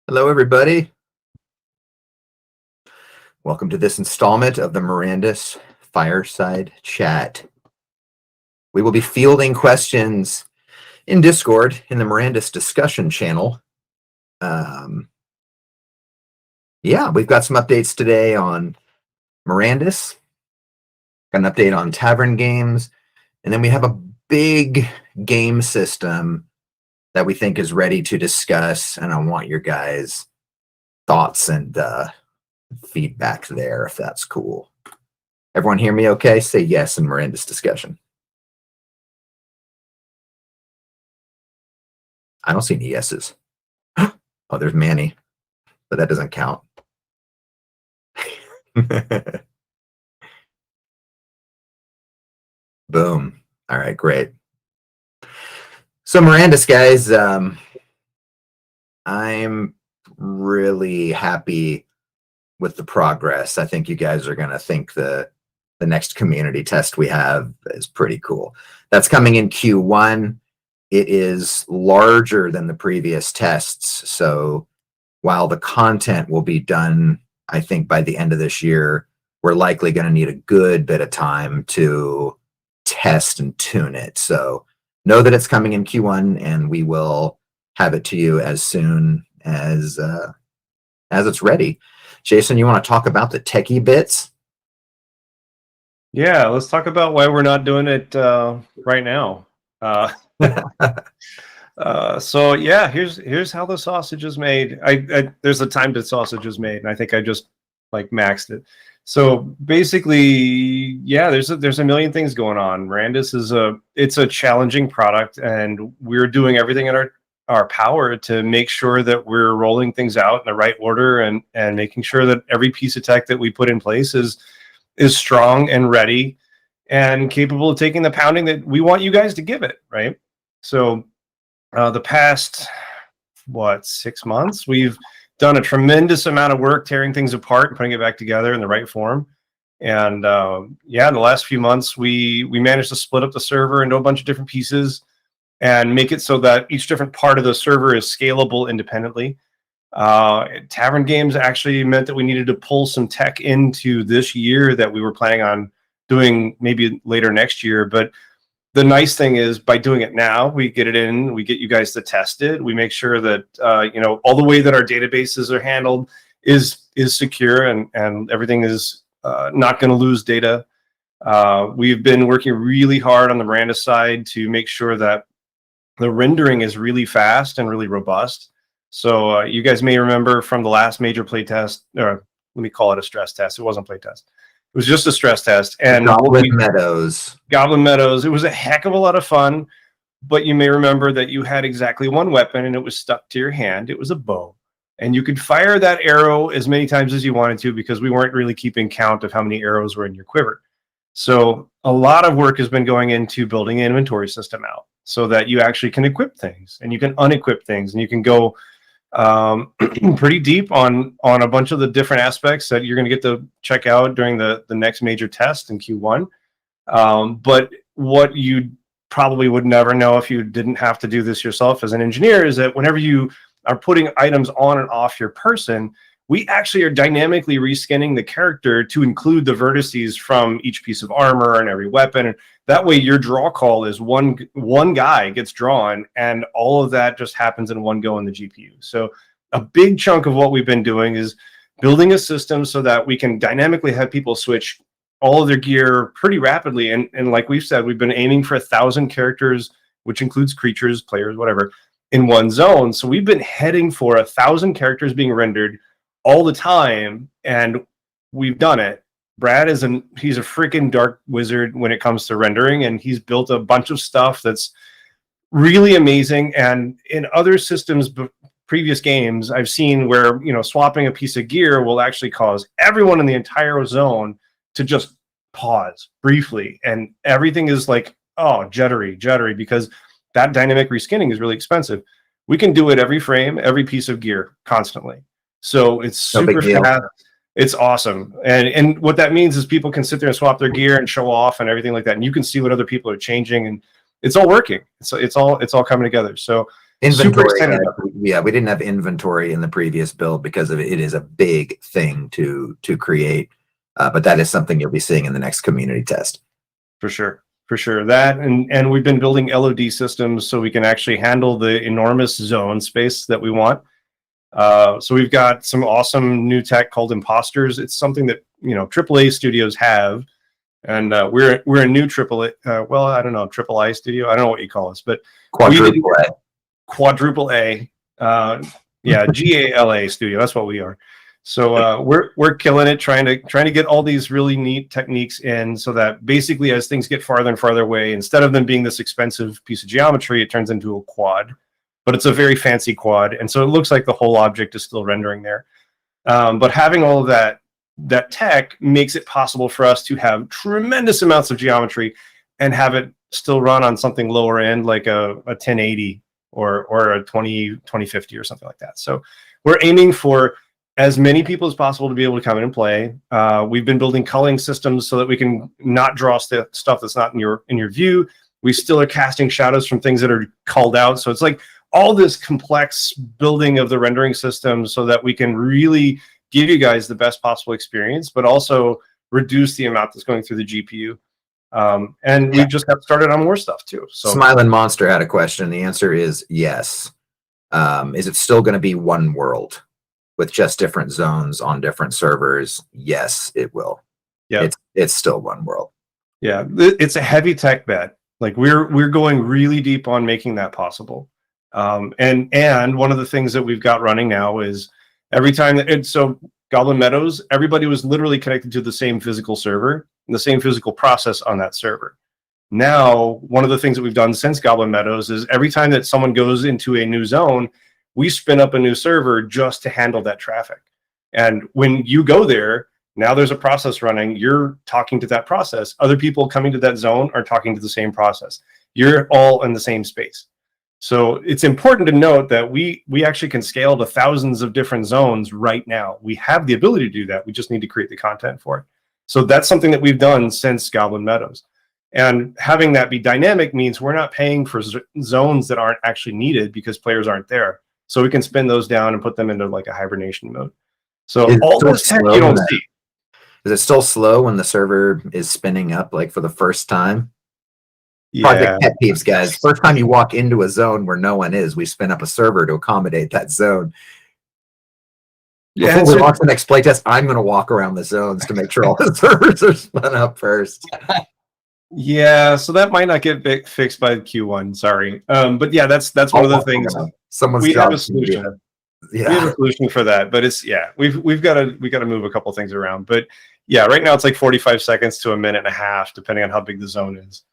Hello, everybody. Welcome to this installment of the Mirandus Fireside Chat. We will be fielding questions in Discord in the Mirandus discussion channel. We've got some updates today on Mirandus, got an update on Tavern Games, and then we have a big game system that we think is ready to discuss, and I want your guys' thoughts and feedback there, if that's cool. Everyone hear me okay? Say yes in Mirandus discussion. I don't see any yeses. Oh, there's Manny, but that doesn't count. Boom. All right, great. So Mirandus, guys, I'm really happy with the progress. I think you guys are going to think the next community test we have is pretty cool. That's coming in Q1. It is larger than the previous tests. So while the content will be done, I think by the end of this year, we're likely going to need a good bit of time to test and tune it. So know that it's coming in Q1, and we will have it to you as soon as it's ready. Jason, you want to talk about the techie bits? Yeah, let's talk about why we're not doing it right now. So yeah, here's how the sausage is made. There's a time that sausage is made, and I think I just like maxed it. So basically, yeah, there's a million things going on. Mirandus it's a challenging product, and we're doing everything in our power to make sure that we're rolling things out in the right order and making sure that every piece of tech that we put in place is strong and ready and capable of taking the pounding that we want you guys to give it, right? So the past 6 months, we've done a tremendous amount of work tearing things apart and putting it back together in the right form. And in the last few months, we managed to split up the server into a bunch of different pieces and make it so that each different part of the server is scalable independently. Tavern Games actually meant that we needed to pull some tech into this year that we were planning on doing maybe later next year. But the nice thing is, by doing it now, we get it in, we get you guys to test it. We make sure that, all the way that our databases are handled is secure and everything is not going to lose data. We've been working really hard on the Miranda side to make sure that the rendering is really fast and really robust. So you guys may remember from the last major playtest, or let me call it a stress test. It wasn't playtest. It was just a stress test. And Goblin Meadows. It was a heck of a lot of fun, but you may remember that you had exactly one weapon and it was stuck to your hand. It was a bow. And you could fire that arrow as many times as you wanted to because we weren't really keeping count of how many arrows were in your quiver. So a lot of work has been going into building an inventory system out so that you actually can equip things and you can unequip things and you can go pretty deep on a bunch of the different aspects that you're going to get to check out during the next major test in Q1. But what you probably would never know if you didn't have to do this yourself as an engineer is that whenever you are putting items on and off your person, we actually are dynamically reskinning the character to include the vertices from each piece of armor and every weapon. And that way your draw call is one guy gets drawn, and all of that just happens in one go in the GPU. So a big chunk of what we've been doing is building a system so that we can dynamically have people switch all of their gear pretty rapidly. And like we've said, we've been aiming for 1,000 characters, which includes creatures, players, whatever, in one zone. So we've been heading for 1,000 characters being rendered all the time, and we've done it. Brad he's a freaking dark wizard when it comes to rendering, and he's built a bunch of stuff that's really amazing. And in other systems, previous games, I've seen where, swapping a piece of gear will actually cause everyone in the entire zone to just pause briefly, and everything is like, oh, jittery, because that dynamic reskinning is really expensive. We can do it every frame, every piece of gear, constantly. So it's super fast. It's awesome. And what that means is people can sit there and swap their gear and show off and everything like that. And you can see what other people are changing, and it's all working. So it's all coming together. So Super Inventory. excited about Yeah, we didn't have inventory in the previous build because of it is a big thing to create. But that is something you'll be seeing in the next community test. For sure. For sure. That and we've been building LOD systems so we can actually handle the enormous zone space that we want. So we've got some awesome new tech called imposters. It's something that, you know, AAA studios have, and we're a new AAA. Well, I don't know, AAA studio. I don't know what you call us, but Quadruple A. Quadruple A. Yeah, GALA studio. That's what we are. So we're killing it, trying to get all these really neat techniques in, so that basically as things get farther and farther away, instead of them being this expensive piece of geometry, it turns into a quad. But it's a very fancy quad, and so it looks like the whole object is still rendering there. But having all of that tech makes it possible for us to have tremendous amounts of geometry and have it still run on something lower end, like a 1080 or a 2050 or something like that. So we're aiming for as many people as possible to be able to come in and play. We've been building culling systems so that we can not draw stuff that's not in your view. We still are casting shadows from things that are called out. So it's like all this complex building of the rendering system so that we can really give you guys the best possible experience, but also reduce the amount that's going through the GPU. And we just got started on more stuff too. So Smiling Monster had a question. The answer is yes. Is it still going to be one world with just different zones on different servers? Yes, it will. Yeah, it's still one world. Yeah, it's a heavy tech bet. Like we're going really deep on making that possible. And one of the things that we've got running now is every time so Goblin Meadows, everybody was literally connected to the same physical server and the same physical process on that server. Now, one of the things that we've done since Goblin Meadows is every time that someone goes into a new zone, we spin up a new server just to handle that traffic. And when you go there, now there's a process running. You're talking to that process. Other people coming to that zone are talking to the same process. You're all in the same space. So it's important to note that we actually can scale to thousands of different zones right now. We have the ability to do that. We just need to create the content for it. So that's something that we've done since Goblin Meadows. And having that be dynamic means we're not paying for zones that aren't actually needed because players aren't there. So we can spin those down and put them into like a hibernation mode. So all this tech you don't see. Is it still slow when the server is spinning up like for the first time? Yeah. Project pet peeves, guys. First time you walk into a zone where no one is, we spin up a server to accommodate that zone. Yeah, before we launch the next playtest, I'm going to walk around the zones to make sure all the servers are spun up first. Yeah, so that might not get fixed by Q1. Sorry, but yeah, that's one of the things. We have a solution. Yeah, we have a solution for that, but it's we've got to move a couple things around. But yeah, right now it's like 45 seconds to a minute and a half, depending on how big the zone is.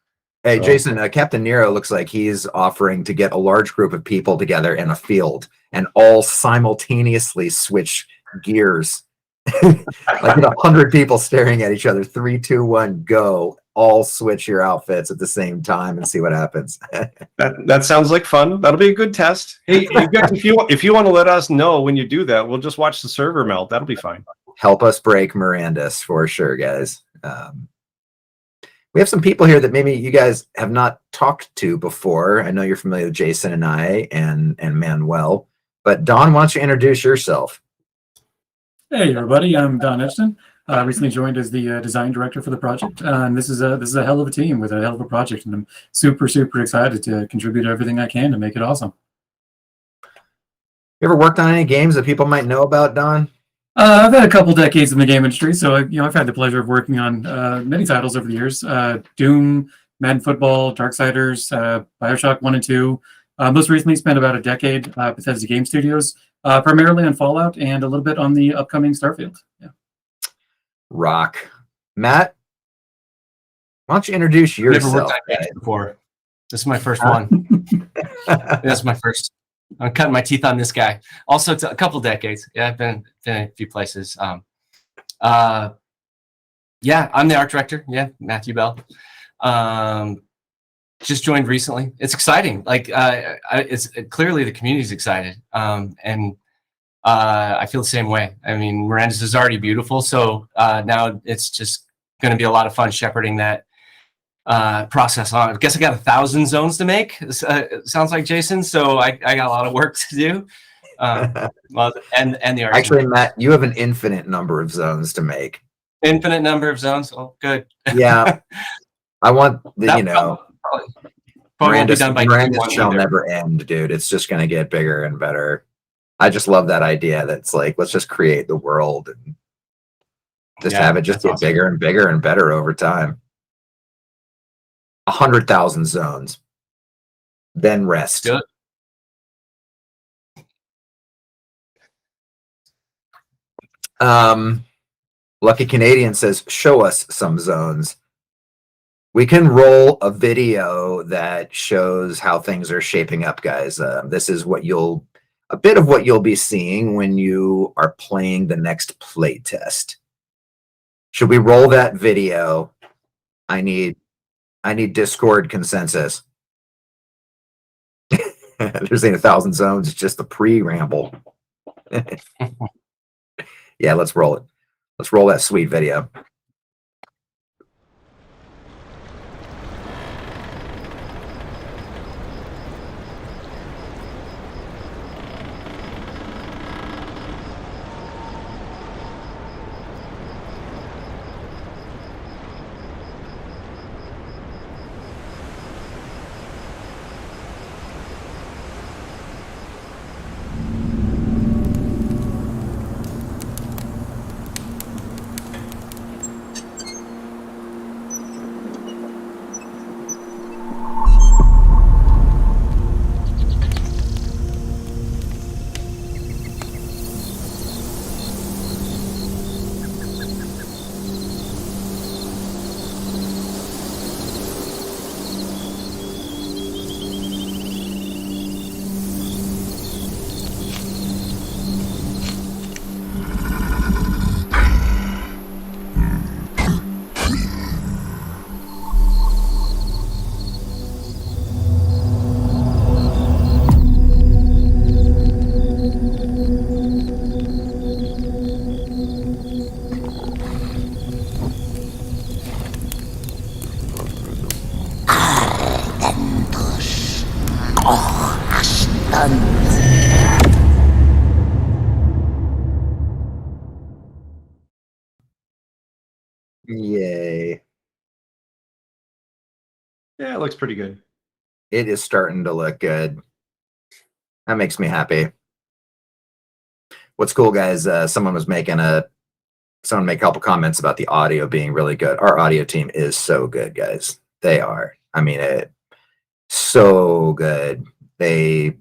Hey, so, Jason, Captain Nero looks like he's offering to get a large group of people together in a field and all simultaneously switch gears. Like 100 people staring at each other. 3, 2, 1, go. All switch your outfits at the same time and see what happens. that sounds like fun. That'll be a good test. Hey, you guys, if you want to let us know when you do that, we'll just watch the server melt. That'll be fine. Help us break Mirandus for sure, guys. We have some people here that maybe you guys have not talked to before. I know you're familiar with Jason and I and Manuel, but Don, why don't you introduce yourself? Hey everybody, I'm Don Epstein. Recently joined as the design director for the project, and this is a hell of a team with a hell of a project, and I'm super excited to contribute everything I can to make it awesome. You ever worked on any games that people might know about, Don? I've had a couple decades in the game industry, so I've had the pleasure of working on many titles over the years: Doom, Madden Football, Darksiders, BioShock 1 and 2. Most recently, spent about a decade at Bethesda Game Studios, primarily on Fallout and a little bit on the upcoming Starfield. Yeah. Rock. Matt, why don't you introduce yourself? Never worked on games before. This is my first one. This is my first. I'm cutting my teeth on this guy. Also, a couple decades. Yeah, I've been in a few places. Yeah, I'm the art director. Yeah, Matthew Bell. Just joined recently. It's exciting. Like, it's clearly the community's excited, and I feel the same way. I mean, Mirandus is already beautiful, so now it's just going to be a lot of fun shepherding that process on it. I guess I got 1,000 zones to make. Sounds like Jason. So I got a lot of work to do. Well, and the art. Actually, Matt, you have an infinite number of zones to make. Infinite number of zones. Oh, good. Yeah, I want the That you know. probably won't be done by Mirandus Q1 shall either. never end, dude. It's just gonna get bigger and better. I just love that idea. That's like, let's just create the world and just have it just get awesome. bigger and bigger and better over time. 100,000 zones, then rest. Do it. Lucky Canadian says, show us some zones. We can roll a video that shows how things are shaping up, guys. This is a bit of what you'll be seeing when you are playing the next play test. Should we roll that video? I need Discord consensus. There's ain't 1,000 zones. It's just the pre-ramble. Yeah, let's roll it. Let's roll that sweet video. Yay. Yeah, it looks pretty good. It is starting to look good. That makes me happy. What's cool, guys, someone made a couple comments about the audio being really good. Our audio team is so good, guys. They are. I mean, so good. They,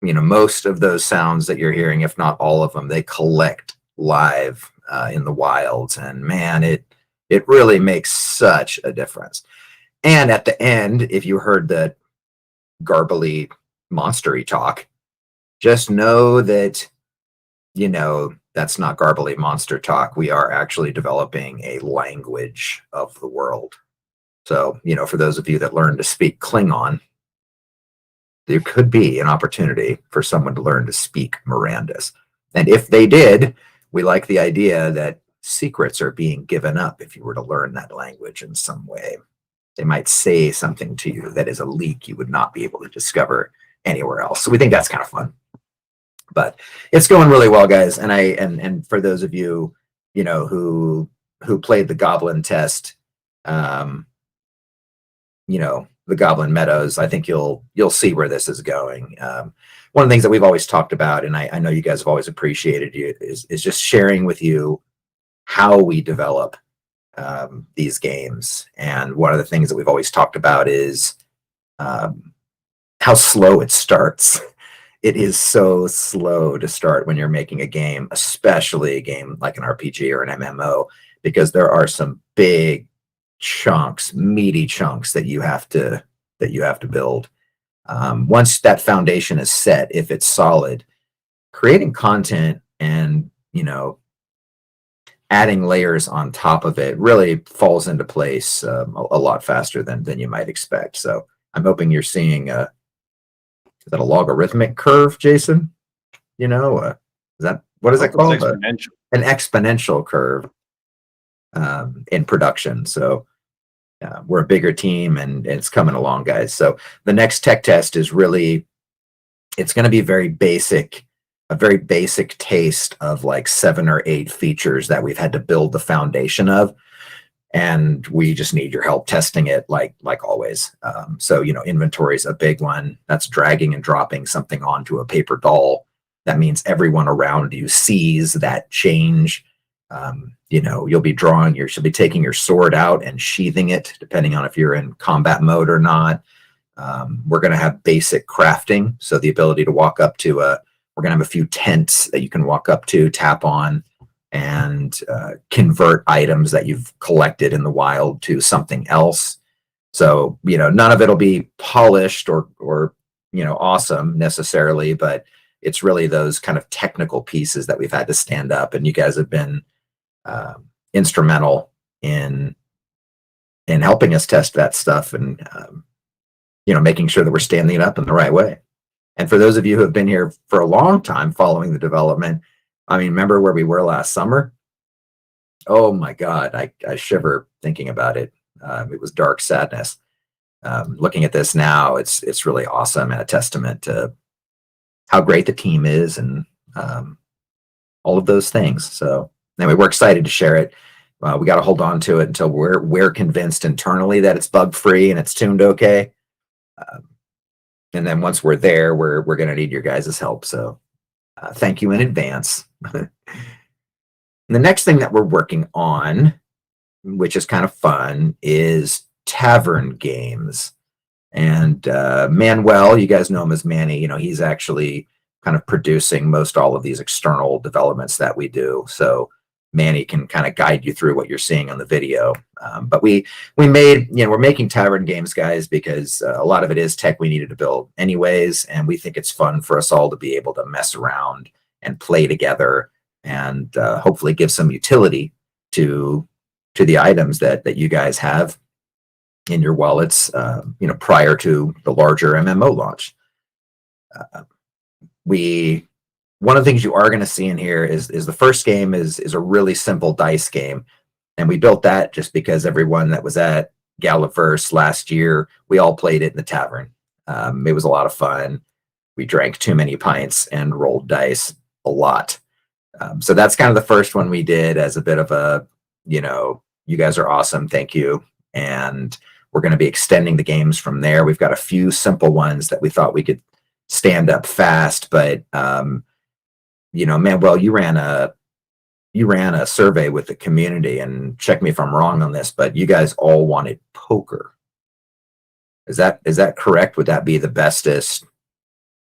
most of those sounds that you're hearing, if not all of them, they collect live in the wilds. And man, it really makes such a difference. And at the end, if you heard the garbly monstery talk, just know that, that's not garbly monster talk. We are actually developing a language of the world. So, for those of you that learn to speak Klingon, there could be an opportunity for someone to learn to speak Mirandus. And if they did, we like the idea that secrets are being given up if you were to learn that language in some way. They might say something to you that is a leak you would not be able to discover anywhere else. So we think that's kind of fun. But it's going really well, guys. And for those of you, who played the Goblin test, the Goblin Meadows, I think you'll see where this is going. One of the things that we've always talked about, and I know you guys have always appreciated you, is just sharing with you how we develop these games. And one of the things that we've always talked about is how slow it starts. It is so slow to start when you're making a game, especially a game like an RPG or an MMO, because there are some big chunks, meaty chunks that you have to build. Once that foundation is set, if it's solid, creating content and adding layers on top of it really falls into place a lot faster than you might expect. So I'm hoping you're seeing is that a logarithmic curve, Jason? Is that, what is that called? Exponential. An exponential curve in production. So we're a bigger team, and it's coming along, guys. So the next tech test is really, it's going to be a very basic taste of like 7 or 8 features that we've had to build the foundation of. And we just need your help testing it like always. So, inventory is a big one. That's dragging and dropping something onto a paper doll. That means everyone around you sees that change. You'll be taking your sword out and sheathing it, depending on if you're in combat mode or not. We're going to have basic crafting. So the ability to walk up to we're going to have a few tents that you can walk up to, tap on, and convert items that you've collected in the wild to something else. So, none of it'll be polished or awesome necessarily, but it's really those kind of technical pieces that we've had to stand up. And you guys have been instrumental in helping us test that stuff, and making sure that we're standing it up in the right way. And for those of you who have been here for a long time following the development, remember where we were last summer? Oh my God, I shiver thinking about it. It was dark sadness. Looking at this now, it's really awesome, and a testament to how great the team is, and all of those things. So anyway, we're excited to share it. We got to hold on to it until we're convinced internally that it's bug free and it's tuned okay. And then once we're there, we're going to need your guys' help. So thank you in advance. The next thing that we're working on, which is kind of fun, is tavern games. And Manuel, you guys know him as Manny, he's actually kind of producing most all of these external developments that we do. So Manny can kind of guide you through what you're seeing on the video. But we're making tavern games, guys, because a lot of it is tech we needed to build anyways. And we think it's fun for us all to be able to mess around and play together, and hopefully give some utility to the items that you guys have in your wallets, prior to the larger MMO launch. One of the things you are going to see in here is the first game is a really simple dice game. And we built that just because everyone that was at Galaverse last year, we all played it in the tavern. It was a lot of fun. We drank too many pints and rolled dice a lot. So that's kind of the first one we did as a bit of a, you guys are awesome, thank you. And we're going to be extending the games from there. We've got a few simple ones that we thought we could stand up fast, but Manuel, you ran a survey with the community, and check me if I'm wrong on this, but you guys all wanted poker. Is that correct? Would that be the bestest?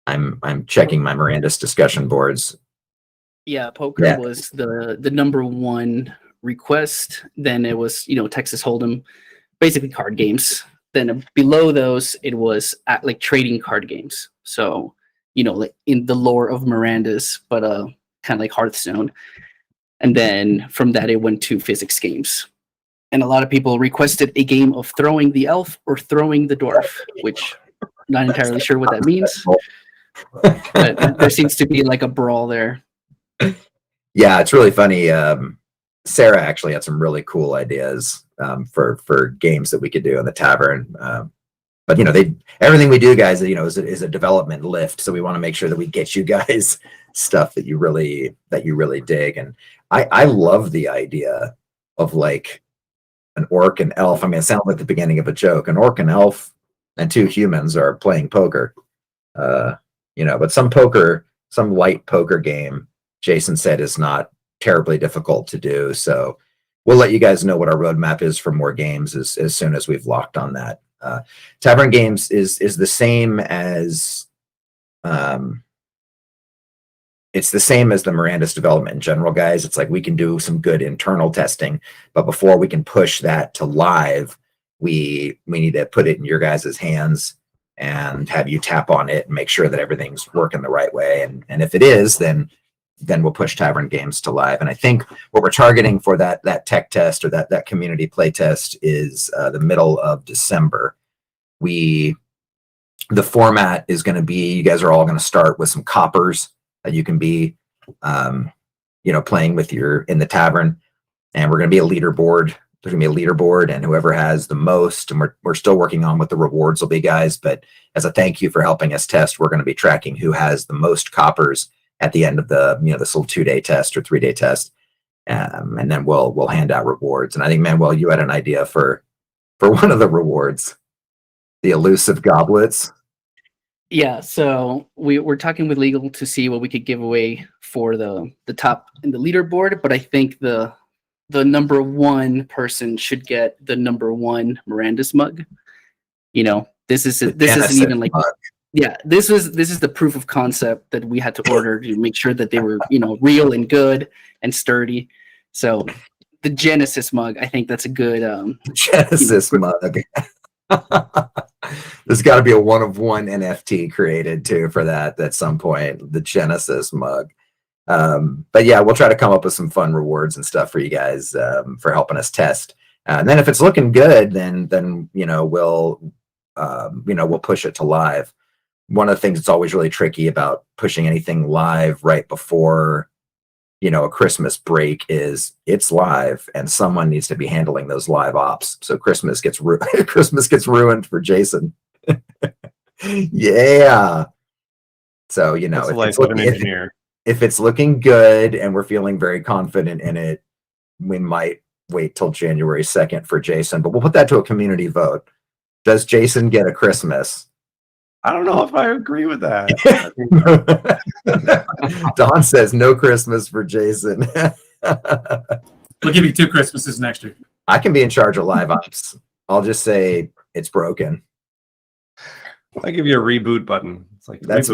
I'm checking my Mirandus discussion boards. Yeah, poker was the number one request. Then it was, Texas Hold'em, basically card games. Then below those, it was like trading card games. So, like in the lore of Mirandus, but kind of like Hearthstone. And then from that, it went to physics games. And a lot of people requested a game of throwing the elf or throwing the dwarf, which I'm not entirely sure what that means. But there seems to be like a brawl there. Yeah, it's really funny. Sarah actually had some really cool ideas for games that we could do in the tavern. But everything we do, guys, is a development lift. So we want to make sure that we get you guys stuff that you really dig. And I love the idea of like an orc and elf. It sounds like the beginning of a joke. An orc and elf and 2 humans are playing poker. But some light poker game, Jason said, is not terribly difficult to do. So we'll let you guys know what our roadmap is for more games as soon as we've locked on that. Tavern games is the same as it's the same as the Mirandus development in general, guys. It's like we can do some good internal testing, but before we can push that to live, we need to put it in your guys' hands and have you tap on it and make sure that everything's working the right way. And if it is, then we'll push tavern games to live. And I think what we're targeting for that tech test or that community play test is the middle of December. The format is going to be, you guys are all going to start with some coppers that you can be, playing with in the tavern. And we're going to be a leaderboard. there's gonna be a leaderboard, and whoever has the most, and we're still working on what the rewards will be, guys. But as a thank you for helping us test, we're going to be tracking who has the most coppers at the end of the this little 2-day test or 3-day test, and then we'll hand out rewards. And I think, Manuel, you had an idea for one of the rewards, the elusive goblets. Yeah, so we're talking with legal to see what we could give away for the top in the leaderboard, but I think the number one person should get the number one Mirandus mug. This isn't even like mug. Yeah, this is the proof of concept that we had to order to make sure that they were real and good and sturdy. So the Genesis mug, I think that's a good Genesis mug. There's got to be a one-of-one NFT created too for that at some point. The Genesis mug. But yeah, we'll try to come up with some fun rewards and stuff for you guys for helping us test. And then if it's looking good, then we'll push it to live. One of the things that's always really tricky about pushing anything live right before a Christmas break is it's live, and someone needs to be handling those live ops. So Christmas gets ruined for Jason. Yeah. So if it's looking good and we're feeling very confident in it, we might wait till January 2nd for Jason, but we'll put that to a community vote. Does Jason get a Christmas? I don't know if I agree with that. Don says no Christmas for Jason. We'll give you 2 Christmases next year. I can be in charge of live ops. I'll just say it's broken. I give you a reboot button. It's like that's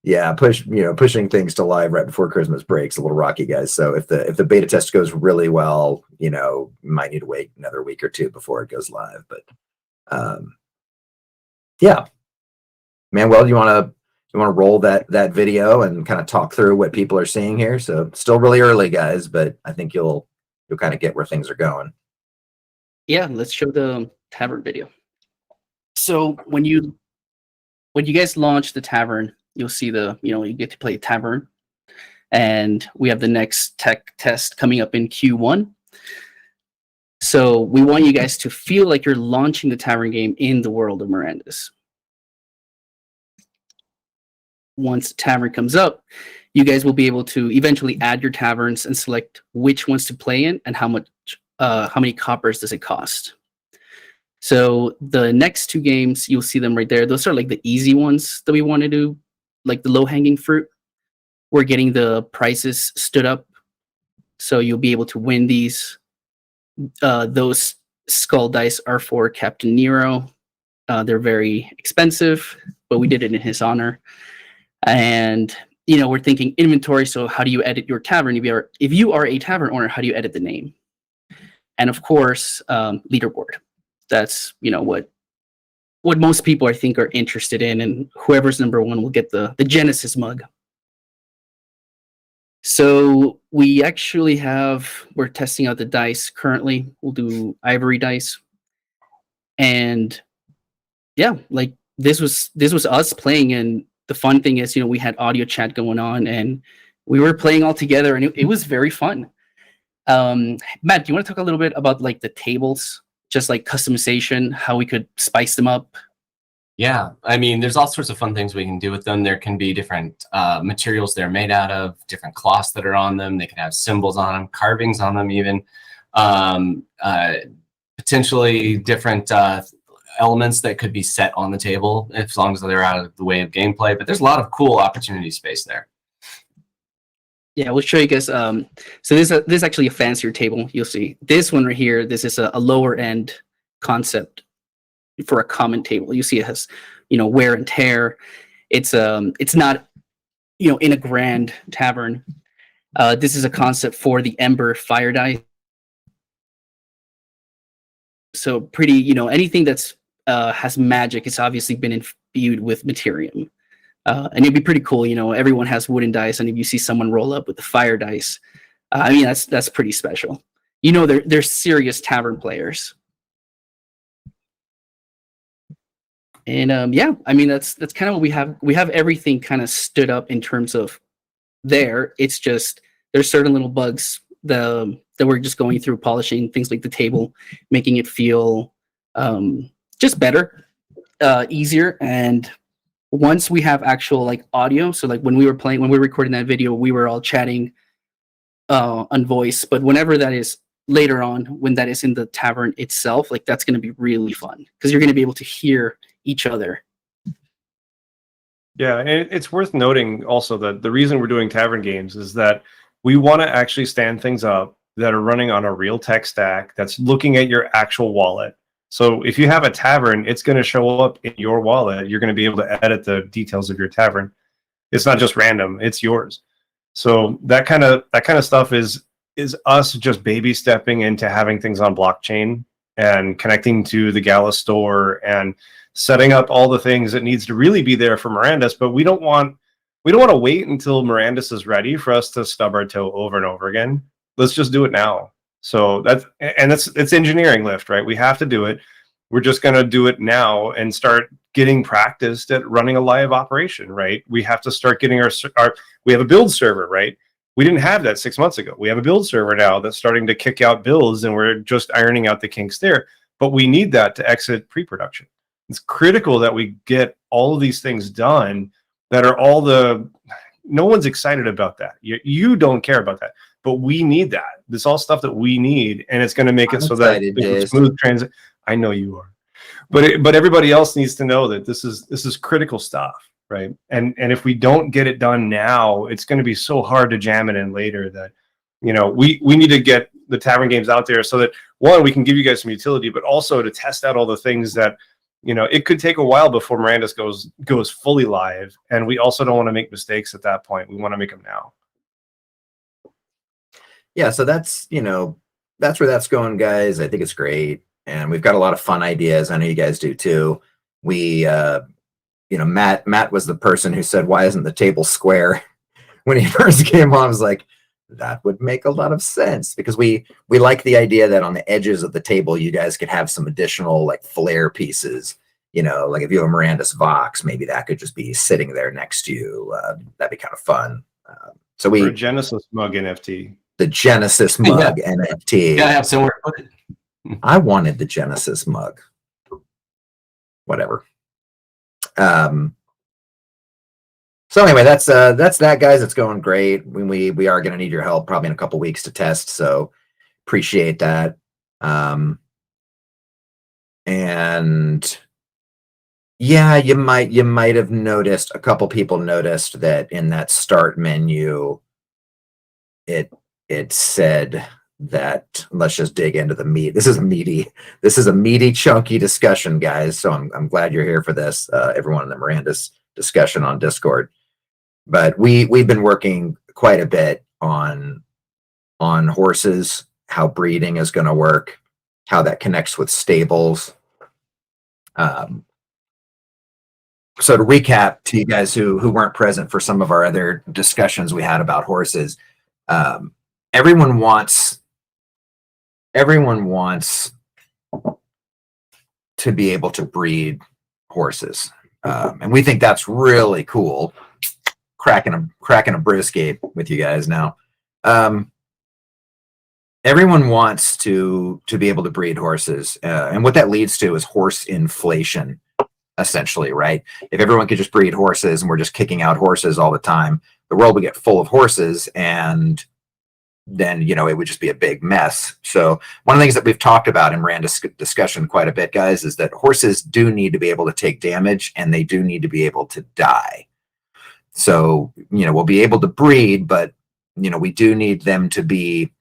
yeah, pushing things to live right before Christmas break's a little rocky, guys. So if the beta test goes really well, you might need to wait another week or 2 before it goes live. But yeah, Manuel, you want to roll that video and kind of talk through what people are seeing here? So still really early, guys, but I think you'll kind of get where things are going. Yeah, let's show the tavern video. So when you guys launch the tavern, you'll see you get to play tavern, and we have the next tech test coming up in Q1. So we want you guys to feel like you're launching the tavern game in the world of Mirandus. Once the tavern comes up, you guys will be able to eventually add your taverns and select which ones to play in and how many coppers does it cost. So the next 2 games, you'll see them right there. Those are like the easy ones that we want to do, like the low-hanging fruit. We're getting the prices stood up, so you'll be able to win these. Those skull dice are for Captain Nero. They're very expensive, but we did it in his honor. And we're thinking inventory. So how do you edit your tavern? If you are a tavern owner, how do you edit the name? And of course, leaderboard. That's what most people I think are interested in, and whoever's number 1 will get the Genesis mug. So we actually we're testing out the dice currently. We'll do ivory dice, and yeah, like this was us playing, and the fun thing is we had audio chat going on, and we were playing all together, and it was very fun. Matt, do you want to talk a little bit about like the tables, just like customization, how we could spice them up? Yeah, I mean, there's all sorts of fun things we can do with them. There can be different materials they're made out of, different cloths that are on them. They can have symbols on them, carvings on them even. Potentially different elements that could be set on the table as long as they're out of the way of gameplay. But there's a lot of cool opportunity space there. Yeah, we'll show you guys. So this is actually a fancier table. You'll see this one right here. This is a lower end concept for a common table. You see it has, wear and tear. It's not, in a grand tavern. This is a concept for the Ember fire dice. So pretty, anything that's has magic, it's obviously been imbued with Materium. And it'd be pretty cool, everyone has wooden dice, and if you see someone roll up with the fire dice, that's pretty special. They're serious tavern players. And that's kind of what we have. We have everything kind of stood up in terms of there. It's just there's certain little bugs that we're just going through polishing things like the table, making it feel just better, easier. And once we have actual like audio, so like when we were recording that video, we were all chatting on voice. But whenever that is later on, when that is in the tavern itself, like that's going to be really fun because you're going to be able to hear each other. Yeah, and it's worth noting also that the reason we're doing tavern games is that we want to actually stand things up that are running on a real tech stack that's looking at your actual wallet. So if you have a tavern, it's going to show up in your wallet. You're going to be able to edit the details of your tavern. It's not just random; it's yours. So that kind of stuff is us just baby stepping into having things on blockchain and connecting to the Gala store and setting up all the things that needs to really be there for Mirandus. But we don't want to wait until Mirandus is ready for us to stub our toe over and over again. Let's just do it now. So it's engineering lift, right? We have to do it. We're just going to do it now and start getting practiced at running a live operation, right? We have to start getting we have a build server, right? We didn't have that 6 months ago. We have a build server now that's starting to kick out builds, and we're just ironing out the kinks there. But we need that to exit pre-production. It's critical that we get all of these things done that are no one's excited about that. You don't care about that, but we need that. This is all stuff that we need, and it's going to make it so that it's a smooth transit. I know you are, but everybody else needs to know that this is critical stuff, right? And if we don't get it done now, it's going to be so hard to jam it in later that, we need to get the tavern games out there so that, one, we can give you guys some utility, but also to test out all the things that, it could take a while before Mirandus goes fully live, and we also don't want to make mistakes at that point. We want to make them now. Yeah, so that's where that's going, guys. I think it's great, and we've got a lot of fun ideas. I know you guys do too. We, Matt was the person who said, "Why isn't the table square?" When he first came on, I was like, that would make a lot of sense, because we like the idea that on the edges of the table you guys could have some additional like flair pieces. Like if you have a Mirandus Vox, maybe that could just be sitting there next to you. That'd be kind of fun. So Or a Genesis mug NFT. The Genesis mug NFT. Gotta have somewhere to put it. I wanted the Genesis mug. Whatever. So anyway, that's that, guys. It's going great. We are going to need your help probably in a couple weeks to test. So appreciate that. And yeah, you might have noticed, a couple people noticed that in that start menu, it said that, let's just dig into the meat. This is a meaty, chunky discussion, guys. So I'm glad you're here for this. Everyone in the Mirandus discussion on Discord. But we've been working quite a bit on horses, how breeding is going to work, how that connects with stables. So to recap to you guys who weren't present for some of our other discussions we had about horses, everyone wants to be able to breed horses, and we think that's really cool. Cracking a brewski with you guys now. Everyone wants to be able to breed horses, and what that leads to is horse inflation, essentially, right? If everyone could just breed horses and we're just kicking out horses all the time, the world would get full of horses, and then it would just be a big mess. So one of the things that we've talked about in Mirandus discussion quite a bit, guys, is that horses do need to be able to take damage, and they do need to be able to die. So, we'll be able to breed, but, we do need them to be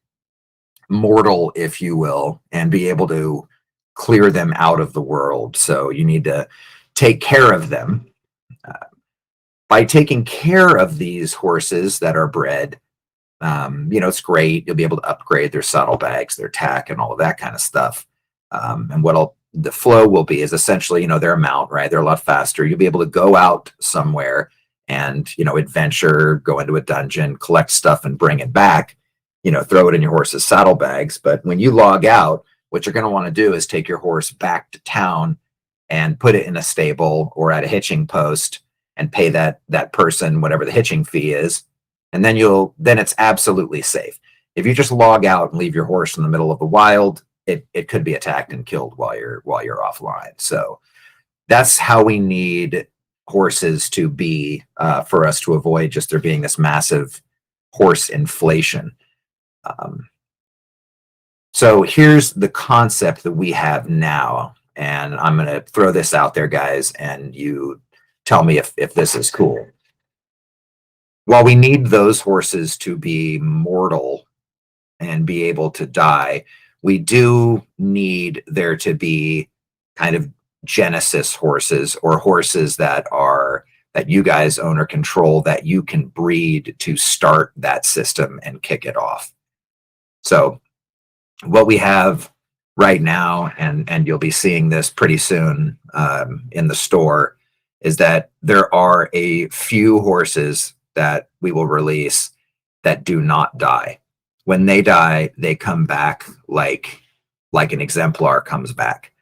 mortal, if you will, and be able to clear them out of the world. So you need to take care of them. By taking care of these horses that are bred, it's great. You'll be able to upgrade their saddlebags, their tack, and all of that kind of stuff. And the flow will be is essentially, their mount, right? They're a lot faster. You'll be able to go out somewhere and, adventure, go into a dungeon, collect stuff and bring it back, throw it in your horse's saddlebags. But when you log out, what you're going to want to do is take your horse back to town and put it in a stable or at a hitching post and pay that person whatever the hitching fee is. And then it's absolutely safe. If you just log out and leave your horse in the middle of the wild, it could be attacked and killed while you're offline. So that's how we need horses to be for us to avoid just there being this massive horse inflation. So here's the concept that we have now, and I'm going to throw this out there, guys, and you tell me if this is cool. While we need those horses to be mortal and be able to die, we do need there to be kind of Genesis horses, or horses that you guys own or control, that you can breed to start that system and kick it off. So what we have right now, and you'll be seeing this pretty soon in the store, is that there are a few horses that we will release that do not die. When they die, they come back like an exemplar comes back.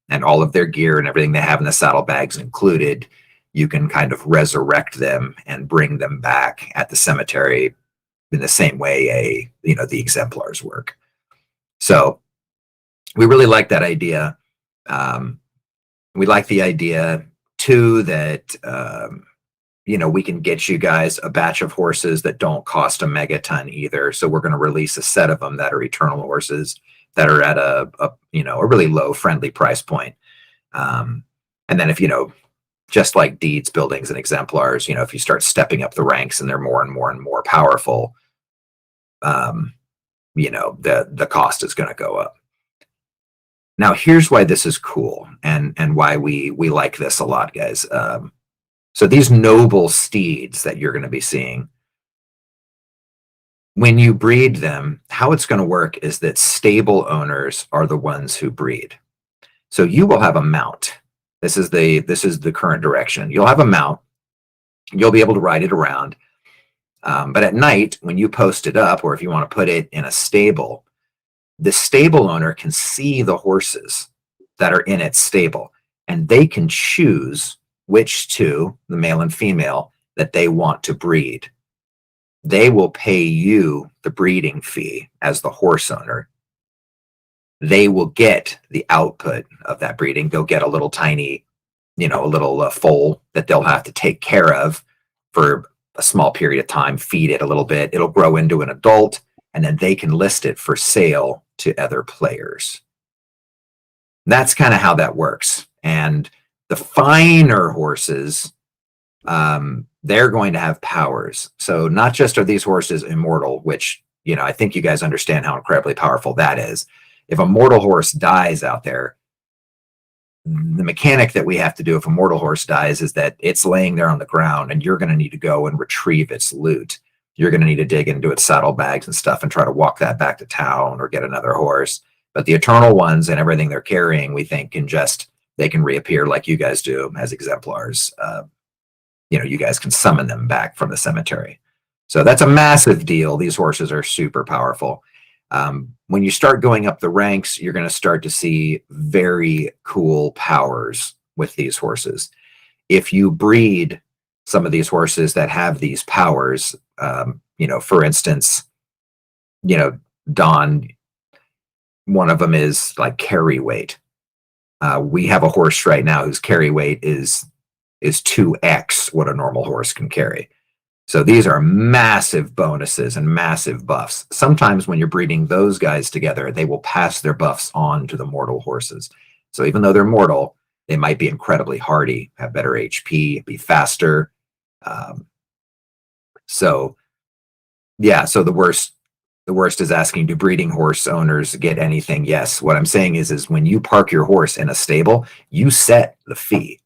And all of their gear and everything they have in the saddlebags included, you can kind of resurrect them and bring them back at the cemetery in the same way the exemplars work. So we really like that idea. We like the idea too that we can get you guys a batch of horses that don't cost a megaton either. So we're going to release a set of them that are eternal horses that are at a really low friendly price point. And then if just like deeds, buildings, and exemplars, if you start stepping up the ranks and they're more and more and more powerful, the cost is going to go up. Now, here's why this is cool and why we like this a lot, guys. So these noble steeds that you're going to be seeing, when you breed them, how it's going to work is that stable owners are the ones who breed. So you will have a mount. This is the current direction. You'll have a mount. You'll be able to ride it around. But at night, when you post it up, or if you want to put it in a stable, the stable owner can see the horses that are in its stable, and they can choose which two, the male and female, that they want to breed. They will pay you the breeding fee as the horse owner. They will get the output of that breeding. They'll get a little tiny, a little foal that they'll have to take care of for a small period of time, feed it a little bit. It'll grow into an adult, and then they can list it for sale to other players. That's kind of how that works. And the finer horses, they're going to have powers. So not just are these horses immortal, which, I think you guys understand how incredibly powerful that is. If a mortal horse dies out there, the mechanic that we have to do if a mortal horse dies is that it's laying there on the ground, and you're going to need to go and retrieve its loot. You're going to need to dig into its saddlebags and stuff and try to walk that back to town or get another horse. But the eternal ones and everything they're carrying, we think they can reappear like you guys do as exemplars. You guys can summon them back from the cemetery. So that's a massive deal. These horses are super powerful. When you start going up the ranks, you're going to start to see very cool powers with these horses. If you breed some of these horses that have these powers, for instance, Don, one of them is like carry weight. We have a horse right now whose carry weight is 2x what a normal horse can carry. So these are massive bonuses and massive buffs. Sometimes when you're breeding those guys together, they will pass their buffs on to the mortal horses. So even though they're mortal, they might be incredibly hardy, have better HP, be faster. So the worst is asking, do breeding horse owners get anything? Yes. What I'm saying is when you park your horse in a stable, you set the fee.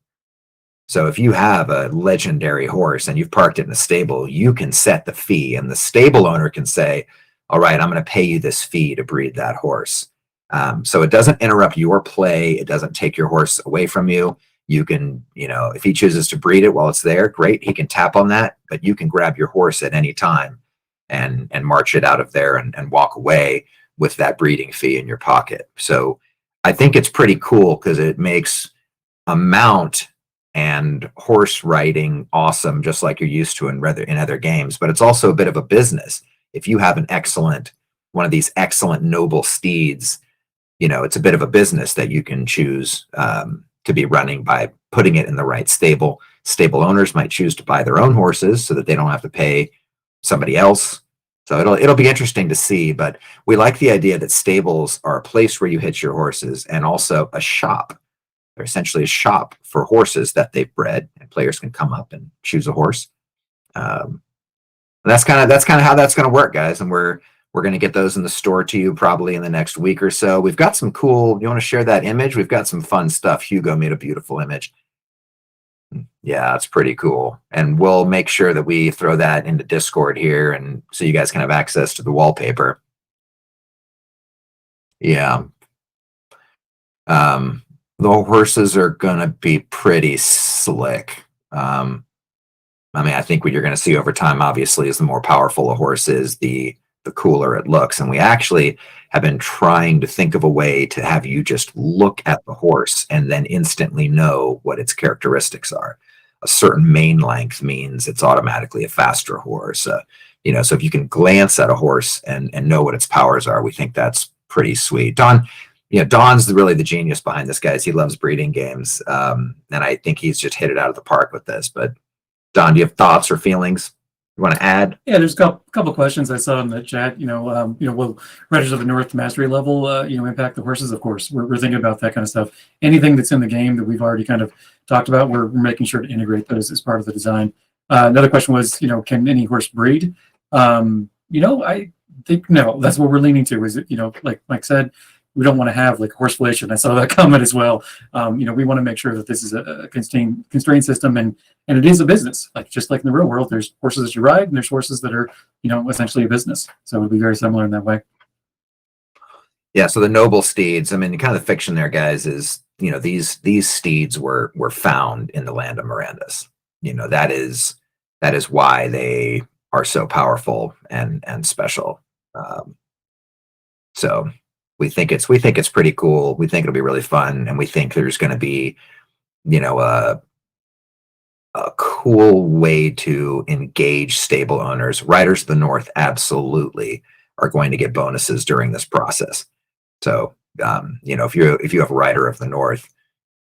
So if you have a legendary horse and you've parked it in a stable, you can set the fee, and the stable owner can say, all right, I'm going to pay you this fee to breed that horse. So it doesn't interrupt your play. It doesn't take your horse away from you. You can, if he chooses to breed it while it's there, great. He can tap on that, but you can grab your horse at any time and march it out of there and walk away with that breeding fee in your pocket. So I think it's pretty cool because it makes a mount and horse riding awesome, just like you're used to in other games. But it's also a bit of a business. if you have one of these excellent noble steeds, it's a bit of a business that you can choose to be running by putting it in the right stable. Stable owners might choose to buy their own horses so that they don't have to pay somebody else. So it'll be interesting to see, but we like the idea that stables are a place where you hitch your horses, and also a shop. They're essentially a shop for horses that they've bred, and players can come up and choose a horse. That's kind of how that's going to work, guys. And we're going to get those in the store to you probably in the next week or so. We've got some cool. You want to share that image? We've got some fun stuff. Hugo made a beautiful image. Yeah, it's pretty cool. And we'll make sure that we throw that into Discord here, and so you guys can have access to the wallpaper. Yeah. The horses are gonna be pretty slick. I think what you're gonna see over time, obviously, is the more powerful a horse is, the cooler it looks. And we actually have been trying to think of a way to have you just look at the horse and then instantly know what its characteristics are. A certain mane length means it's automatically a faster horse. So if you can glance at a horse and know what its powers are, we think that's pretty sweet. Don's really the genius behind this, guys. He loves breeding games, and I think he's just hit it out of the park with this. But Don, do you have thoughts or feelings you want to add? Yeah, there's a couple questions I saw in the chat. Will Riders of the North mastery level, impact the horses? Of course, we're thinking about that kind of stuff. Anything that's in the game that we've already kind of talked about, we're making sure to integrate those as part of the design. Another question was, can any horse breed? I think no. That's what we're leaning to. Is like Mike said, we don't want to have like horseflation. I saw that comment as well. We want to make sure that this is a constrained system, and it is a business. Just like in the real world, there's horses that you ride, and there's horses that are, essentially a business. So it'll be very similar in that way. Yeah. So the noble steeds. Kind of the fiction there, guys, is these steeds were found in the land of Mirandus. That is why they are so powerful and special. So we think it's pretty cool. We think it'll be really fun, and we think there's going to be, a cool way to engage stable owners. Riders of the North absolutely are going to get bonuses during this process. So, if you have a Rider of the North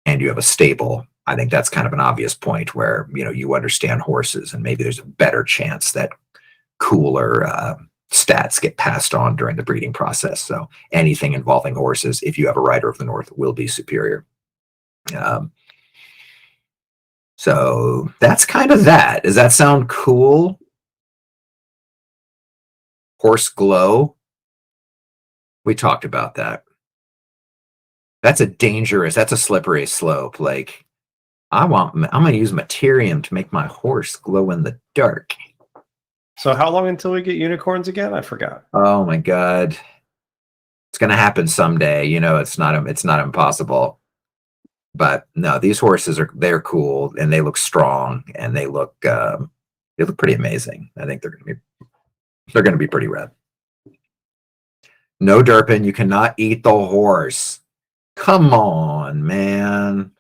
and you have a stable, I think that's kind of an obvious point where you understand horses, and maybe there's a better chance that cooler stats get passed on during the breeding process. So anything involving horses, if you have a Rider of the North, will be superior. So that's kind of that. Does that sound cool? Horse glow. We talked about that. That's a slippery slope. Like, I'm going to use Materium to make my horse glow in the dark. So how long until we get unicorns again? I forgot. Oh my God. It's going to happen someday. It's not impossible. But no, these horses they're cool, and they look strong, and they look pretty amazing. I think they're going to be pretty rad. No derping, you cannot eat the horse. Come on, man.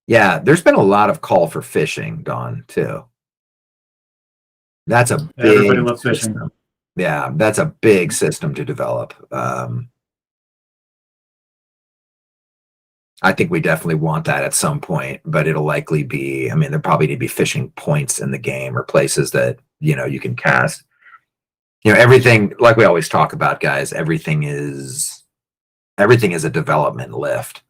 Yeah, there's been a lot of call for fishing, Don, too. That's a big Everybody loves fishing. system. Yeah, that's a big system to develop. I think we definitely want that at some point, but it'll likely be, there probably need to be fishing points in the game, or places that, you can cast. Everything, like we always talk about, guys, everything is a development lift.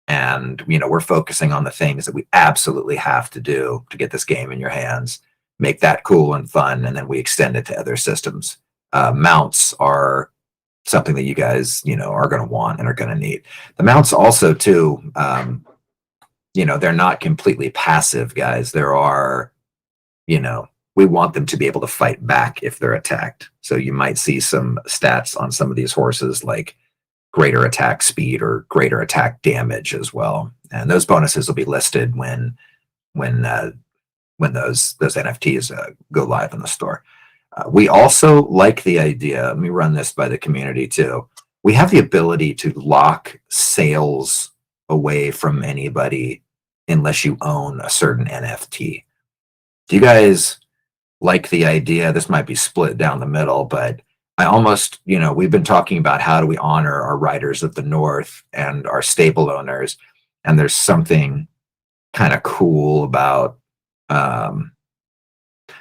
And, we're focusing on the things that we absolutely have to do to get this game in your hands, make that cool and fun, and then we extend it to other systems. Mounts are something that you guys, are going to want and are going to need. The mounts also, too, they're not completely passive, guys. There are, we want them to be able to fight back if they're attacked. So you might see some stats on some of these horses, like greater attack speed or greater attack damage as well. And those bonuses will be listed when those NFTs go live in the store. We also like the idea, let me run this by the community too. We have the ability to lock sales away from anybody unless you own a certain NFT. Do you guys like the idea. This might be split down the middle, but I almost, we've been talking about how do we honor our riders of the North and our stable owners, and there's something kind of cool about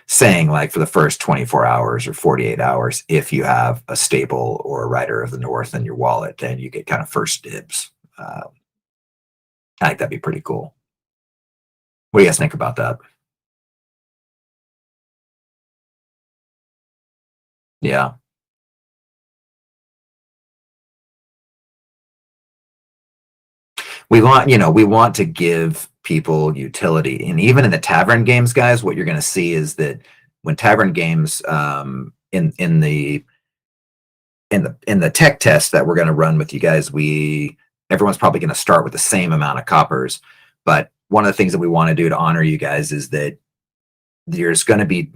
saying, like, for the first 24 hours or 48 hours, if you have a stable or a rider of the North in your wallet, then you get kind of first dibs. I think that'd be pretty cool. What do you guys think about that? Yeah. We want to give people utility. And even in the tavern games, guys, what you're going to see is that when tavern games, in the tech test that we're going to run with you guys, everyone's probably going to start with the same amount of coppers. But one of the things that we want to do to honor you guys is that there's going to be,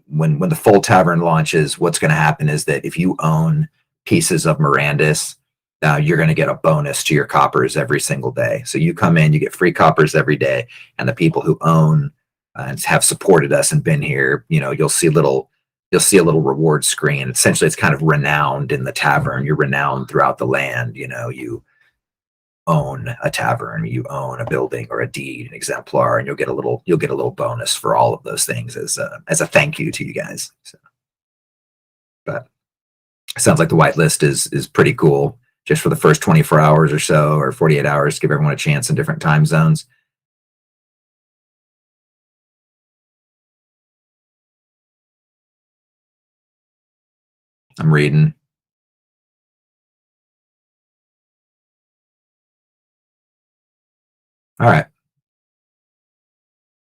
when the full tavern launches, what's going to happen is that if you own pieces of Mirandus, you're going to get a bonus to your coppers every single day. So you come in, you get free coppers every day, and the people who own and have supported us and been here, you'll see a little reward screen. Essentially, it's kind of renowned in the tavern. You're renowned throughout the land. You own a tavern, you own a building or a deed, an exemplar, and you'll get a little bonus for all of those things as a thank you to you guys. So, but it sounds like the whitelist is pretty cool. Just for the first 24 hours or so, or 48 hours, give everyone a chance in different time zones. I'm reading. All right.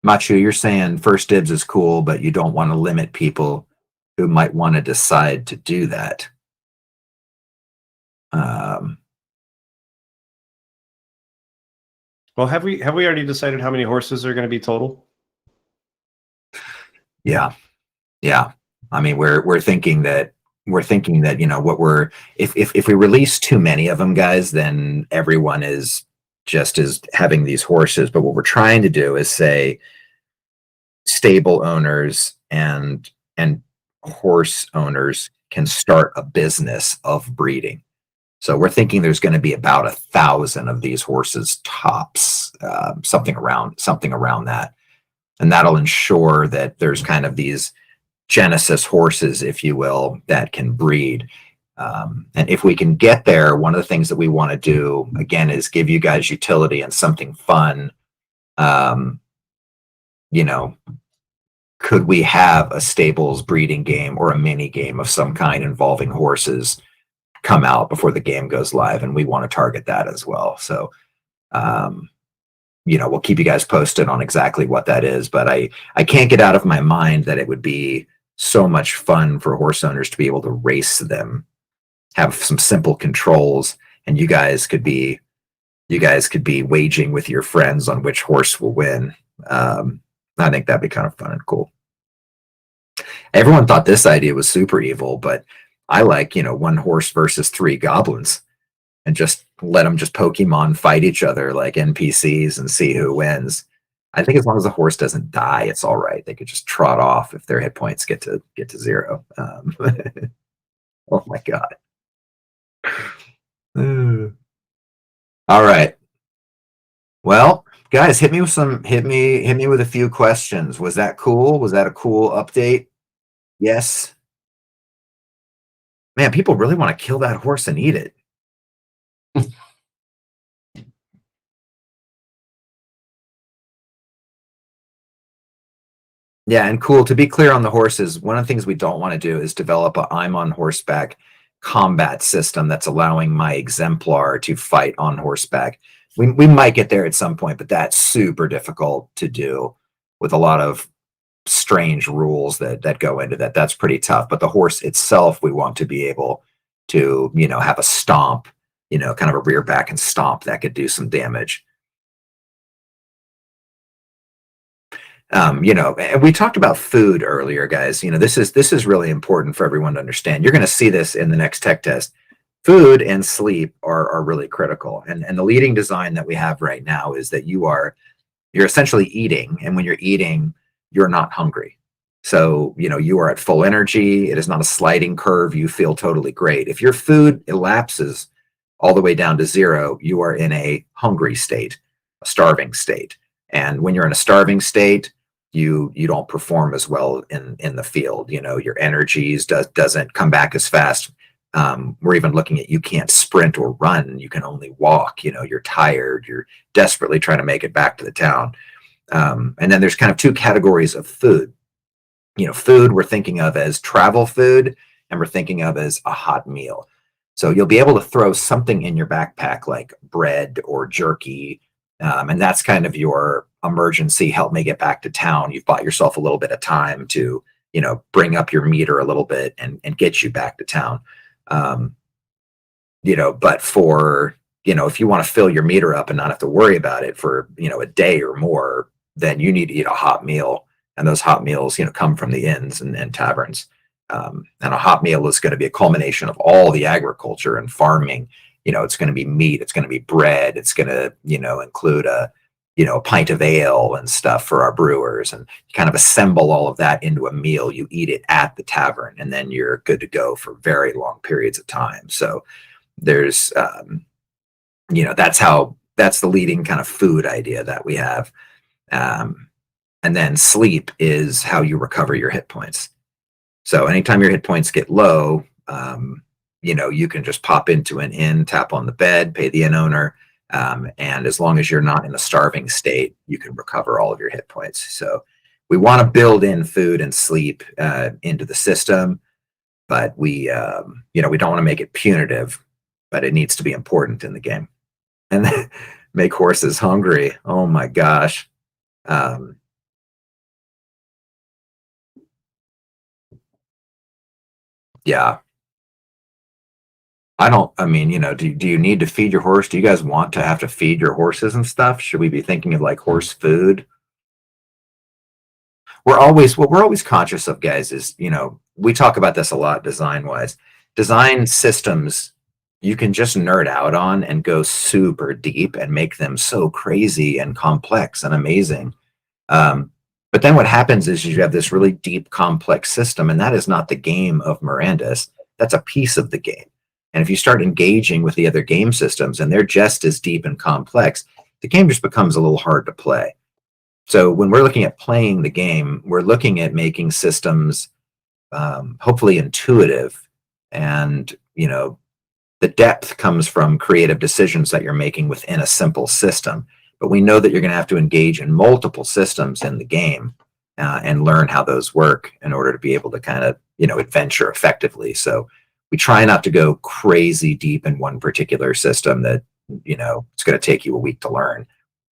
Machu, you're saying first dibs is cool, but you don't want to limit people who might want to decide to do that. Well, have we already decided how many horses are going to be total? Yeah. I mean, we're thinking that if we release too many of them, guys, then everyone is having these horses. But what we're trying to do is say stable owners and horse owners can start a business of breeding. So we're thinking there's going to be about 1,000 of these horses tops, something around that. And that'll ensure that there's kind of these Genesis horses, if you will, that can breed. And if we can get there, one of the things that we want to do, again, is give you guys utility and something fun. Could we have a stables breeding game or a mini game of some kind involving horses come out before the game goes live? And we want to target that as well. So, we'll keep you guys posted on exactly what that is, but I can't get out of my mind that it would be so much fun for horse owners to be able to race them, have some simple controls, and you guys could be waging with your friends on which horse will win. I think that'd be kind of fun and cool. Everyone thought this idea was super evil, but I like, one horse versus 3 goblins, and just let them just Pokemon fight each other like NPCs and see who wins. I think as long as the horse doesn't die, it's all right. They could just trot off if their hit points get to 0. Oh my God. All right. Well, guys, hit me with a few questions. Was that cool? Was that a cool update? Yes. Man, people really want to kill that horse and eat it. Yeah, and cool. To be clear on the horses, one of the things we don't want to do is develop a I'm on horseback combat system that's allowing my exemplar to fight on horseback. We might get there at some point, but that's super difficult to do with a lot of strange rules that go into that. That's pretty tough. But the horse itself, we want to be able to, have a stomp, kind of a rear back and stomp that could do some damage. And we talked about food earlier, guys. This is really important for everyone to understand. You're going to see this in the next tech test. Food and sleep are really critical. And the leading design that we have right now is that you're essentially eating, and when you're eating, you're not hungry. So, you are at full energy. It is not a sliding curve. You feel totally great. If your food elapses all the way down to zero, you are in a hungry state, a starving state. And when you're in a starving state, you don't perform as well in the field. Your energies doesn't come back as fast. We're even looking at, you can't sprint or run. You can only walk. You're tired. You're desperately trying to make it back to the town. And then there's kind of two categories of food. Food we're thinking of as travel food, and we're thinking of as a hot meal. So you'll be able to throw something in your backpack like bread or jerky, and that's kind of your emergency, help me get back to town. You've bought yourself a little bit of time to, bring up your meter a little bit and get you back to town. But for, if you want to fill your meter up and not have to worry about it for, a day or more, then you need to eat a hot meal. And those hot meals, come from the inns and taverns. And a hot meal is going to be a culmination of all the agriculture and farming. It's going to be meat, it's going to be bread, it's going to, include a pint of ale and stuff for our brewers, and you kind of assemble all of that into a meal. You eat it at the tavern, and then you're good to go for very long periods of time. So there's, that's the leading kind of food idea that we have. And then sleep is how you recover your hit points. So anytime your hit points get low, you can just pop into an inn, tap on the bed, pay the inn owner. And as long as you're not in a starving state, you can recover all of your hit points. So we want to build in food and sleep into the system, but we don't want to make it punitive, but it needs to be important in the game. And then make horses hungry. Oh my gosh. Yeah. Do you need to feed your horse? Do you guys want to have to feed your horses and stuff? Should we be thinking of like horse food? What we're always conscious of, guys, is, we talk about this a lot design wise. Design systems you can just nerd out on and go super deep and make them so crazy and complex and amazing. But then what happens is you have this really deep, complex system, and that is not the game of Mirandus. That's a piece of the game. And if you start engaging with the other game systems and they're just as deep and complex, the game just becomes a little hard to play. So when we're looking at playing the game, we're looking at making systems hopefully intuitive, and the depth comes from creative decisions that you're making within a simple system. But we know that you're going to have to engage in multiple systems in the game and learn how those work in order to be able to kind of, adventure effectively. So we try not to go crazy deep in one particular system that, it's going to take you a week to learn.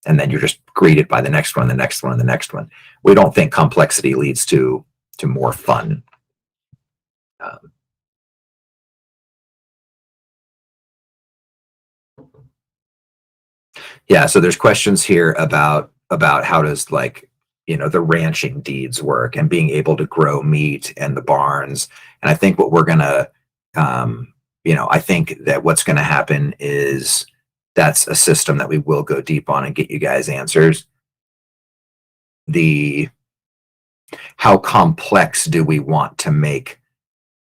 And then you're just greeted by the next one, the next one, and the next one. We don't think complexity leads to more fun. Yeah, so there's questions here about how does the ranching deeds work and being able to grow meat and the barns. And I think what we're gonna I think that what's gonna happen is that's a system that we will go deep on and get you guys answers. How complex do we want to make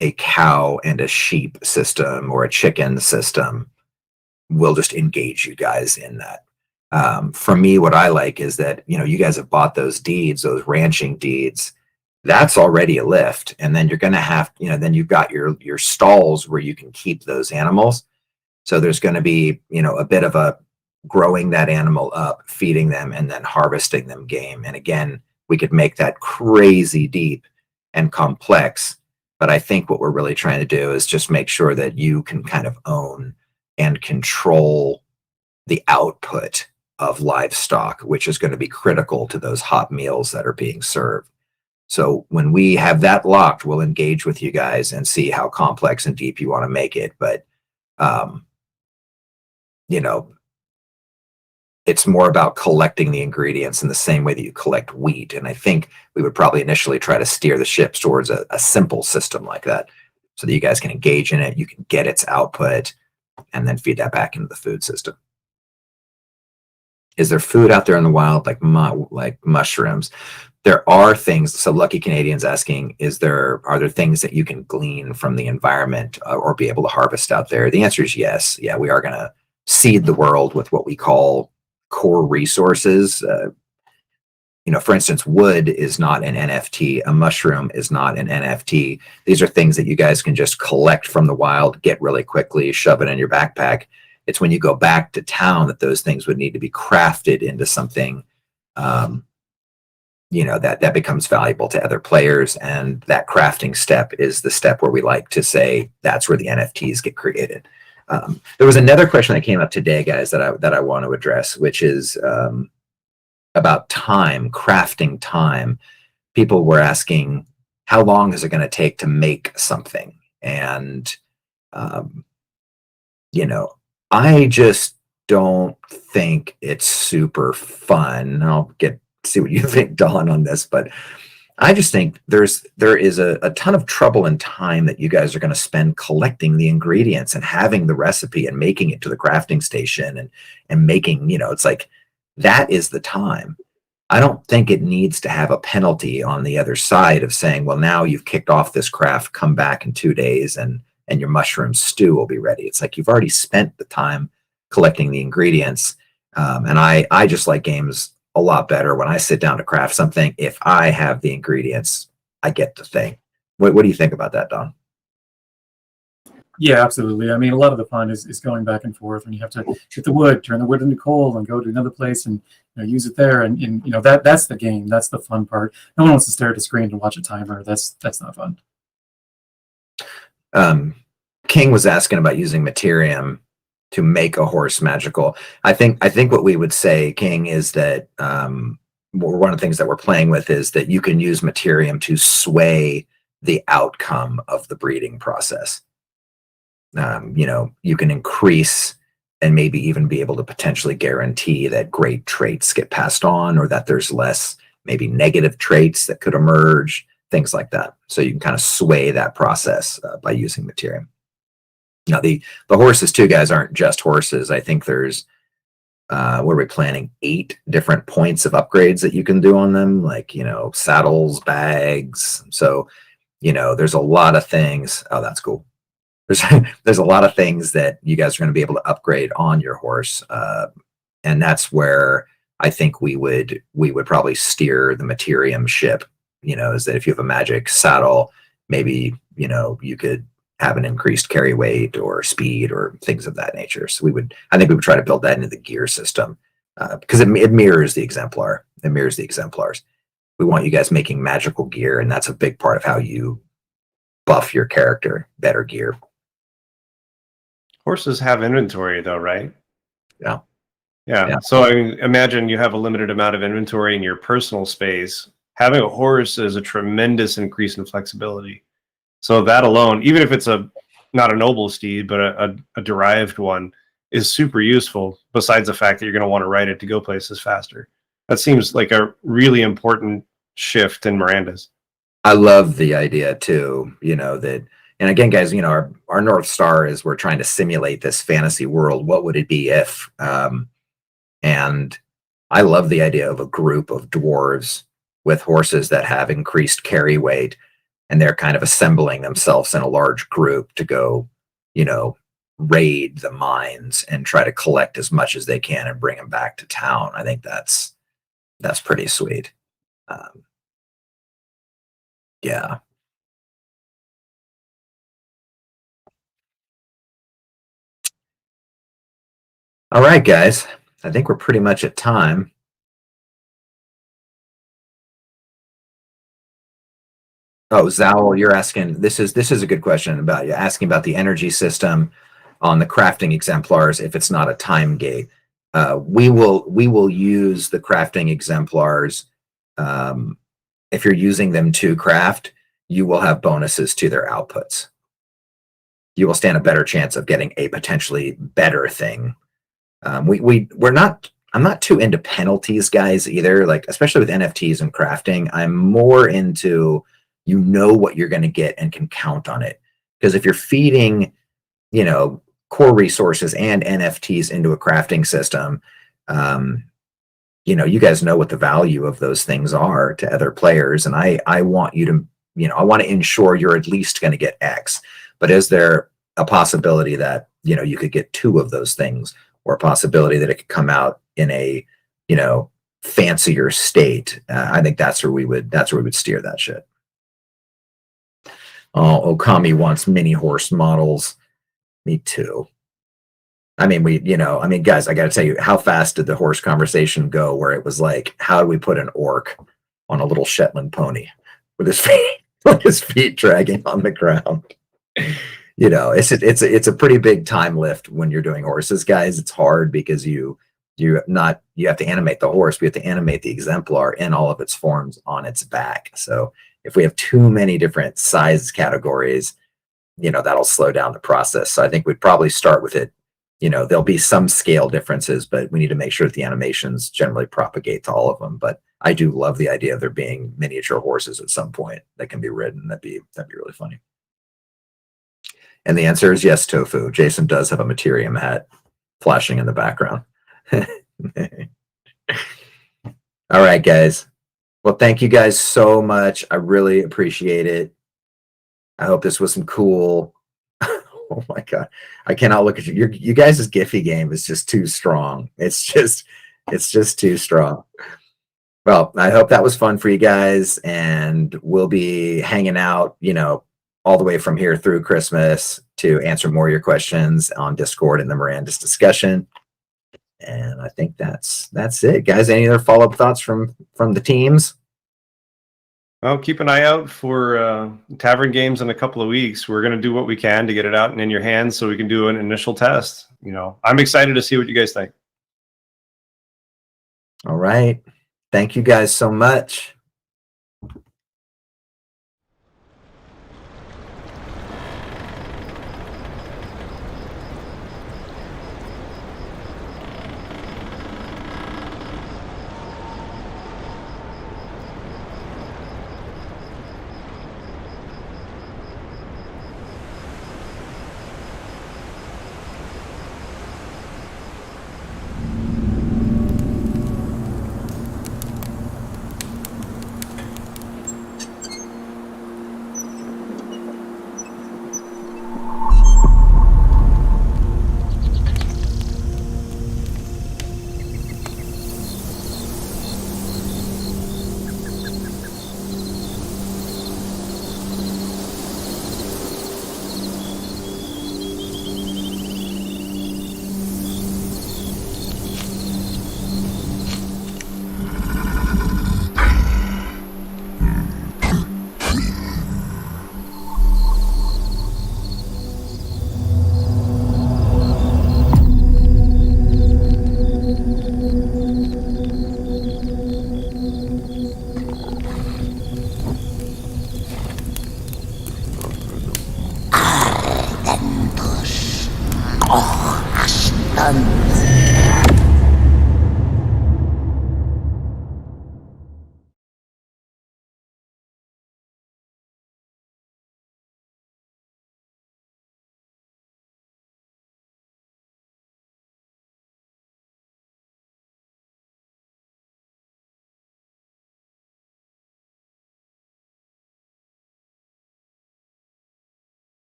a cow and a sheep system or a chicken system? We'll just engage you guys in that. For me, what I like is that, you guys have bought those deeds, those ranching deeds. That's already a lift. And then you're going to have, then you've got your stalls where you can keep those animals. So there's going to be, a bit of a growing that animal up, feeding them, and then harvesting them game. And again, we could make that crazy deep and complex. But I think what we're really trying to do is just make sure that you can kind of own and control the output of livestock, which is going to be critical to those hot meals that are being served. So when we have that locked, we'll engage with you guys and see how complex and deep you want to make it. But, it's more about collecting the ingredients in the same way that you collect wheat. And I think we would probably initially try to steer the ships towards a simple system like that so that you guys can engage in it, you can get its output, and then feed that back into the food system. Is there food out there in the wild like mushrooms? there are things. So Lucky Canadian's asking, are there things that you can glean from the environment or be able to harvest out there? The answer is yes. Yeah, we are going to seed the world with what we call core resources. For instance, wood is not an NFT. A mushroom is not an NFT. These are things that you guys can just collect from the wild, get really quickly, shove it in your backpack. It's when you go back to town that those things would need to be crafted into something, that becomes valuable to other players. And that crafting step is the step where we like to say that's where the NFTs get created. There was another question that came up today, guys, that I want to address, which is about time, crafting time. People were asking, how long is it going to take to make something? And, I just don't think it's super fun. I'll see what you think, Dawn, on this, but I just think there is a ton of trouble and time that you guys are going to spend collecting the ingredients and having the recipe and making it to the crafting station and making, it's like, that is the time. I don't think it needs to have a penalty on the other side of saying, well, now you've kicked off this craft, come back in 2 days and your mushroom stew will be ready. It's like, you've already spent the time collecting the ingredients. And I just like games a lot better when I sit down to craft something. If I have the ingredients, I get the thing. What do you think about that, Don? Yeah, absolutely. I mean, a lot of the fun is going back and forth when you have to get the wood, turn the wood into coal, and go to another place and use it there. And that's the game. That's the fun part. No one wants to stare at a screen and watch a timer. That's not fun. King was asking about using Materium to make a horse magical. I think what we would say, King, is that one of the things that we're playing with is that you can use Materium to sway the outcome of the breeding process. You can increase and maybe even be able to potentially guarantee that great traits get passed on, or that there's less maybe negative traits that could emerge, things like that. So you can kind of sway that process by using Materium. Now, the horses too, guys, aren't just horses. I think there's, what are we planning? 8 different points of upgrades that you can do on them, like, saddles, bags. So, there's a lot of things. Oh, that's cool. There's a lot of things that you guys are going to be able to upgrade on your horse. And that's where I think we would probably steer the Materium ship, is that if you have a magic saddle, maybe, you could have an increased carry weight or speed or things of that nature. So I think we would try to build that into the gear system because it mirrors the exemplar. It mirrors the exemplars. We want you guys making magical gear, and that's a big part of how you buff your character, better gear. Horses have inventory though, right? Yeah. So imagine you have a limited amount of inventory in your personal space. Having a horse is a tremendous increase in flexibility. So that alone, even if it's not a noble steed, but a derived one, is super useful, besides the fact that you're going to want to ride it to go places faster. That seems like a really important shift in Mirandus. I love the idea too, that, and again, guys, our North Star is we're trying to simulate this fantasy world. What would it be if, and I love the idea of a group of dwarves with horses that have increased carry weight, and they're kind of assembling themselves in a large group to go, raid the mines and try to collect as much as they can and bring them back to town. I think that's pretty sweet. Yeah. All right, guys. I think we're pretty much at time. Oh, Zal, you're asking, this is a good question about you asking about the energy system on the crafting exemplars if it's not a time gate. We will use the crafting exemplars. If you're using them to craft, you will have bonuses to their outputs. You will stand a better chance of getting a potentially better thing. I'm not too into penalties, guys, either. Like, especially with NFTs and crafting, I'm more into, what you're going to get and can count on it. Because if you're feeding, core resources and NFTs into a crafting system, you guys know what the value of those things are to other players. And I want you to, I want to ensure you're at least going to get X. But is there a possibility that, you could get 2 of those things, or a possibility that it could come out in a, fancier state? I think that's where we would steer that shit. Oh, Okami wants mini horse models. Me too. I mean, guys, I got to tell you, how fast did the horse conversation go? Where it was like, how do we put an orc on a little Shetland pony with his feet, with his feet dragging on the ground? It's a pretty big time lift when you're doing horses, guys. It's hard because you have to animate the horse, we have to animate the exemplar in all of its forms on its back. So if we have too many different size categories, that'll slow down the process. So I think we'd probably start with it. There'll be some scale differences, but we need to make sure that the animations generally propagate to all of them. But I do love the idea of there being miniature horses at some point that can be ridden. That'd be really funny. And the answer is yes, Tofu. Jason does have a Materium hat flashing in the background. All right, guys. Well, thank you guys so much. I really appreciate it. I hope this was some cool. Oh my God. I cannot look at you. You guys' Giphy game is just too strong. It's just too strong. Well, I hope that was fun for you guys, and we'll be hanging out, all the way from here through Christmas to answer more of your questions on Discord and the Mirandus discussion. And I think that's it, guys. Any other follow-up thoughts from the teams? Well, keep an eye out for Tavern Games in a couple of weeks. We're going to do what we can to get it out and in your hands so we can do an initial test. I'm excited to see what you guys think. All right. Thank you guys so much. Oh, Ashton.